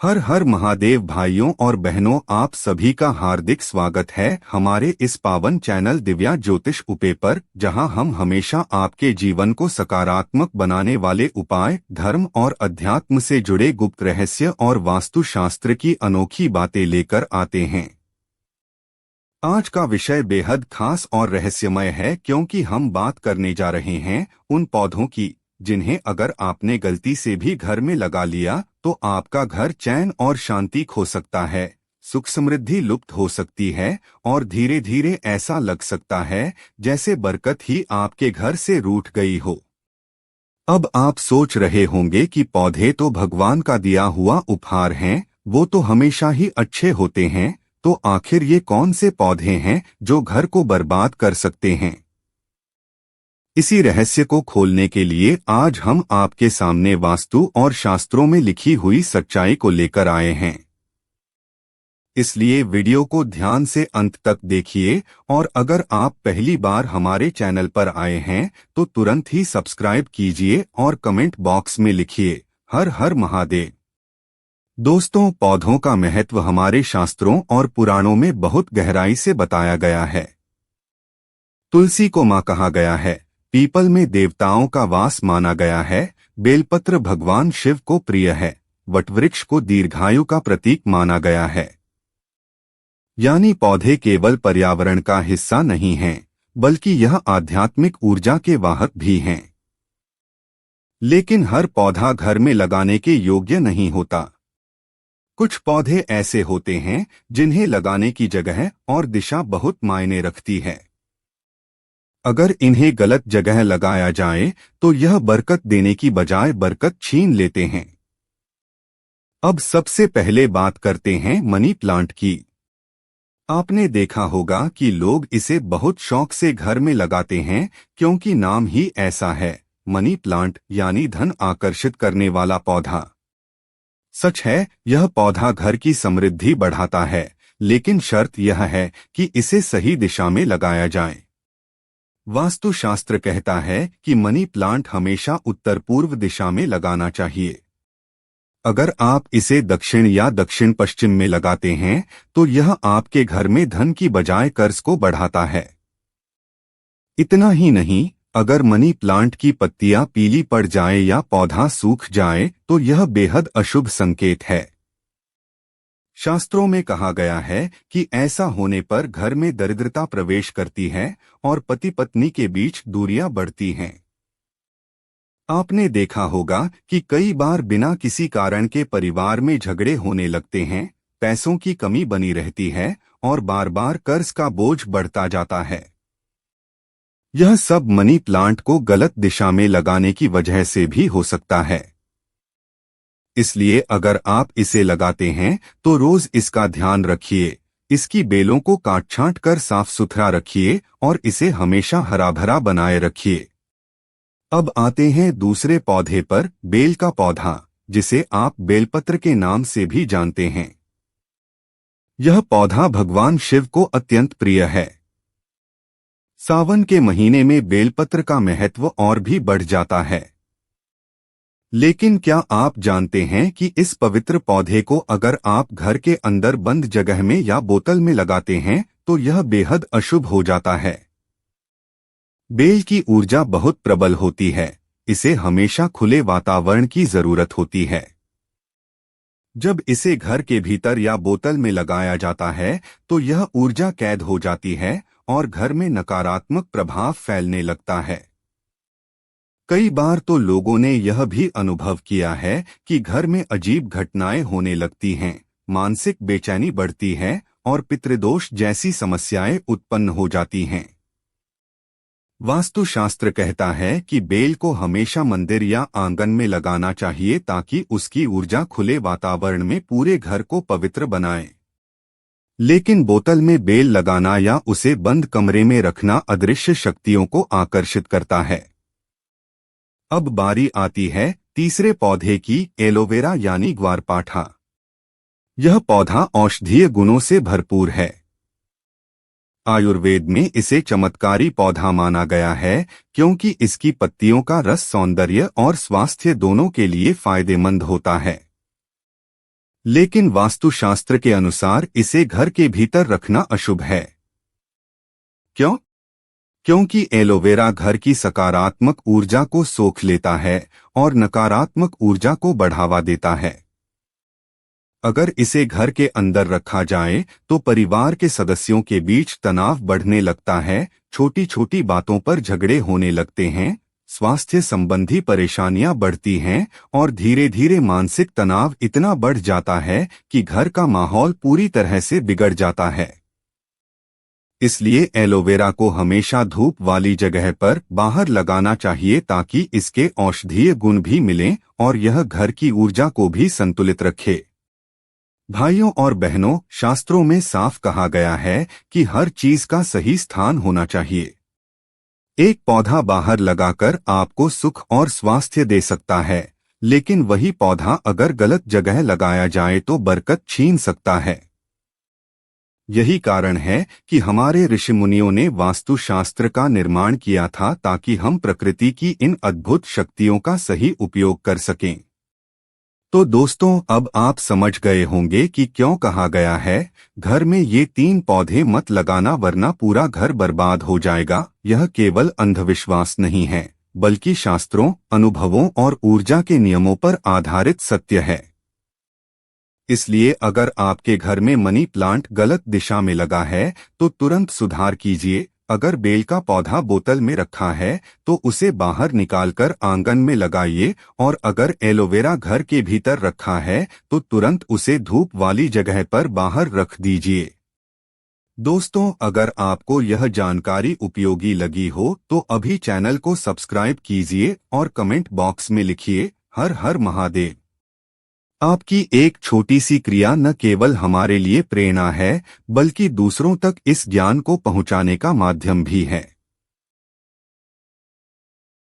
हर हर महादेव भाइयों और बहनों, आप सभी का हार्दिक स्वागत है हमारे इस पावन चैनल दिव्या ज्योतिष उपे पर, जहां हम हमेशा आपके जीवन को सकारात्मक बनाने वाले उपाय, धर्म और अध्यात्म से जुड़े गुप्त रहस्य और वास्तुशास्त्र की अनोखी बातें लेकर आते हैं। आज का विषय बेहद खास और रहस्यमय है, क्योंकि हम बात करने जा रहे हैं उन पौधों की जिन्हें अगर आपने गलती से भी घर में लगा लिया तो आपका घर चैन और शांति खो सकता है, सुख समृद्धि लुप्त हो सकती है और धीरे धीरे ऐसा लग सकता है जैसे बरकत ही आपके घर से रूठ गई हो। अब आप सोच रहे होंगे कि पौधे तो भगवान का दिया हुआ उपहार हैं, वो तो हमेशा ही अच्छे होते हैं, तो आखिर ये कौन से पौधे हैं जो घर को बर्बाद कर सकते हैं? इसी रहस्य को खोलने के लिए आज हम आपके सामने वास्तु और शास्त्रों में लिखी हुई सच्चाई को लेकर आए हैं। इसलिए वीडियो को ध्यान से अंत तक देखिए, और अगर आप पहली बार हमारे चैनल पर आए हैं तो तुरंत ही सब्सक्राइब कीजिए और कमेंट बॉक्स में लिखिए हर हर महादेव। दोस्तों, पौधों का महत्व हमारे शास्त्रों और पुराणों में बहुत गहराई से बताया गया है। तुलसी को मां कहा गया है, पीपल में देवताओं का वास माना गया है, बेलपत्र भगवान शिव को प्रिय है, वटवृक्ष को दीर्घायु का प्रतीक माना गया है। यानी पौधे केवल पर्यावरण का हिस्सा नहीं हैं, बल्कि यह आध्यात्मिक ऊर्जा के वाहक भी हैं। लेकिन हर पौधा घर में लगाने के योग्य नहीं होता। कुछ पौधे ऐसे होते हैं जिन्हें लगाने की जगह और दिशा बहुत मायने रखती है। अगर इन्हें गलत जगह लगाया जाए तो यह बरकत देने की बजाय बरकत छीन लेते हैं। अब सबसे पहले बात करते हैं मनी प्लांट की। आपने देखा होगा कि लोग इसे बहुत शौक से घर में लगाते हैं, क्योंकि नाम ही ऐसा है, मनी प्लांट, यानी धन आकर्षित करने वाला पौधा। सच है, यह पौधा घर की समृद्धि बढ़ाता है, लेकिन शर्त यह है कि इसे सही दिशा में लगाया जाए। वास्तुशास्त्र कहता है कि मनी प्लांट हमेशा उत्तर पूर्व दिशा में लगाना चाहिए। अगर आप इसे दक्षिण या दक्षिण पश्चिम में लगाते हैं तो यह आपके घर में धन की बजाय कर्ज को बढ़ाता है। इतना ही नहीं, अगर मनी प्लांट की पत्तियां पीली पड़ जाए या पौधा सूख जाए तो यह बेहद अशुभ संकेत है। शास्त्रों में कहा गया है कि ऐसा होने पर घर में दरिद्रता प्रवेश करती है और पति पत्नी के बीच दूरियां बढ़ती हैं। आपने देखा होगा कि कई बार बिना किसी कारण के परिवार में झगड़े होने लगते हैं, पैसों की कमी बनी रहती है और बार बार कर्ज का बोझ बढ़ता जाता है। यह सब मनी प्लांट को गलत दिशा में लगाने की वजह से भी हो सकता है। इसलिए अगर आप इसे लगाते हैं तो रोज इसका ध्यान रखिए, इसकी बेलों को काट छांट कर साफ सुथरा रखिए और इसे हमेशा हरा भरा बनाए रखिए। अब आते हैं दूसरे पौधे पर, बेल का पौधा, जिसे आप बेलपत्र के नाम से भी जानते हैं। यह पौधा भगवान शिव को अत्यंत प्रिय है। सावन के महीने में बेलपत्र का महत्व और भी बढ़ जाता है। लेकिन क्या आप जानते हैं कि इस पवित्र पौधे को अगर आप घर के अंदर बंद जगह में या बोतल में लगाते हैं तो यह बेहद अशुभ हो जाता है। बेल की ऊर्जा बहुत प्रबल होती है, इसे हमेशा खुले वातावरण की जरूरत होती है। जब इसे घर के भीतर या बोतल में लगाया जाता है तो यह ऊर्जा कैद हो जाती है और घर में नकारात्मक प्रभाव फैलने लगता है। कई बार तो लोगों ने यह भी अनुभव किया है कि घर में अजीब घटनाएं होने लगती हैं, मानसिक बेचैनी बढ़ती है और पितृदोष जैसी समस्याएं उत्पन्न हो जाती हैं। वास्तुशास्त्र कहता है कि बेल को हमेशा मंदिर या आंगन में लगाना चाहिए, ताकि उसकी ऊर्जा खुले वातावरण में पूरे घर को पवित्र बनाए। लेकिन बोतल में बेल लगाना या उसे बंद कमरे में रखना अदृश्य शक्तियों को आकर्षित करता है। अब बारी आती है तीसरे पौधे की, एलोवेरा यानी ग्वारपाठा। यह पौधा औषधीय गुणों से भरपूर है। आयुर्वेद में इसे चमत्कारी पौधा माना गया है, क्योंकि इसकी पत्तियों का रस सौंदर्य और स्वास्थ्य दोनों के लिए फायदेमंद होता है। लेकिन वास्तुशास्त्र के अनुसार इसे घर के भीतर रखना अशुभ है। क्यों? क्योंकि एलोवेरा घर की सकारात्मक ऊर्जा को सोख लेता है और नकारात्मक ऊर्जा को बढ़ावा देता है। अगर इसे घर के अंदर रखा जाए तो परिवार के सदस्यों के बीच तनाव बढ़ने लगता है, छोटी छोटी बातों पर झगड़े होने लगते हैं, स्वास्थ्य संबंधी परेशानियां बढ़ती हैं और धीरे धीरे मानसिक तनाव इतना बढ़ जाता है कि घर का माहौल पूरी तरह से बिगड़ जाता है। इसलिए एलोवेरा को हमेशा धूप वाली जगह पर बाहर लगाना चाहिए ताकि इसके औषधीय गुण भी मिलें और यह घर की ऊर्जा को भी संतुलित रखे। भाइयों और बहनों, शास्त्रों में साफ कहा गया है कि हर चीज का सही स्थान होना चाहिए। एक पौधा बाहर लगाकर आपको सुख और स्वास्थ्य दे सकता है, लेकिन वही पौधा अगर गलत जगह लगाया जाए तो बरकत छीन सकता है। यही कारण है कि हमारे ऋषि मुनियों ने वास्तुशास्त्र का निर्माण किया था ताकि हम प्रकृति की इन अद्भुत शक्तियों का सही उपयोग कर सकें। तो दोस्तों, अब आप समझ गए होंगे कि क्यों कहा गया है घर में ये 3 पौधे मत लगाना वरना पूरा घर बर्बाद हो जाएगा। यह केवल अंधविश्वास नहीं है, बल्कि शास्त्रों, अनुभवों और ऊर्जा के नियमों पर आधारित सत्य है। इसलिए अगर आपके घर में मनी प्लांट गलत दिशा में लगा है तो तुरंत सुधार कीजिए। अगर बेल का पौधा बोतल में रखा है तो उसे बाहर निकालकर आंगन में लगाइए, और अगर एलोवेरा घर के भीतर रखा है तो तुरंत उसे धूप वाली जगह पर बाहर रख दीजिए। दोस्तों, अगर आपको यह जानकारी उपयोगी लगी हो तो अभी चैनल को सब्सक्राइब कीजिए और कमेंट बॉक्स में लिखिए हर हर महादेव। आपकी एक छोटी सी क्रिया न केवल हमारे लिए प्रेरणा है, बल्कि दूसरों तक इस ज्ञान को पहुंचाने का माध्यम भी है।